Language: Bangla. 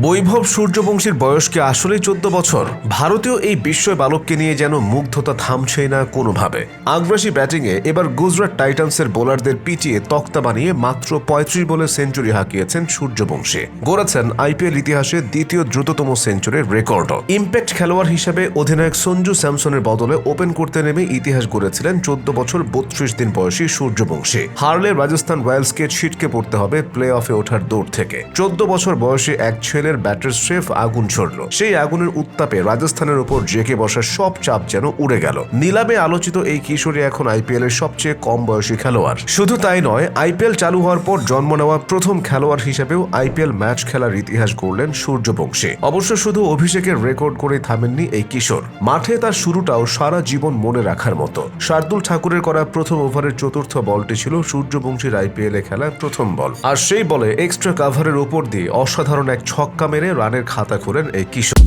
বৈভব সূর্যবংশীর বয়স কি আসলেই 14 বছর? ভারতীয় এই বিস্ময় বালককে নিয়ে যেন মুগ্ধতা থামছেই না কোনোভাবে। আগ্রাসী ব্যাটিংয়ে এবার গুজরাট টাইটান্সের বোলারদের পিটিয়ে তক্তা বানিয়ে মাত্র 35 বলে সেঞ্চুরি হাঁকিয়েছেন সূর্যবংশী। গড়েছেন আইপিএল ইতিহাসে দ্বিতীয় দ্রুততম সেঞ্চুরির রেকর্ডও। ইম্প্যাক্ট খেলোয়াড় হিসেবে অধিনায়ক সঞ্জু স্যামসনের বদলে ওপেন করতে নেমে ইতিহাস গড়েছিলেন 14 বছর 32 দিন বয়সী সূর্যবংশী। হারলে রাজস্থান রয়্যালসকে ছিটকে পড়তে হবে প্লে অফে ওঠার দৌড় থেকে। 14 বছর বয়সী এক ছেলের ব্যাটের স্রেফ আগুন ছড়ল। সেই আগুনের উত্তাপে রাজস্থানের উপর জেকে বসার সব চাপ যেন উড়ে গেল। নিলামে আলোচিত এই কিশোরী এখন আইপিএল এর সবচেয়ে কম বয়সী খেলোয়াড়। শুধু তাই নয়, আইপিএল চালু হওয়ার পর জন্ম নেওয়া প্রথম খেলোয়াড় হিসেবেও আইপিএল ম্যাচ খেলার ইতিহাস গড়লেন সূর্যবংশী। অবশ্য শুধু অভিষেকের রেকর্ড করে থামেননি এই কিশোর। মাঠে তার শুরুটাও সারা জীবন মনে রাখার মতো। শার্দুল ঠাকুরের করা প্রথম ওভারের চতুর্থ বলটি ছিল সূর্যবংশীর আইপিএল এ খেলা প্রথম বল। আর সেই বলে এক্সট্রা কাভারের উপর দিয়ে অসাধারণ এক ছক্কা মেরে রানের খাতা খোলেন এই কিশোর।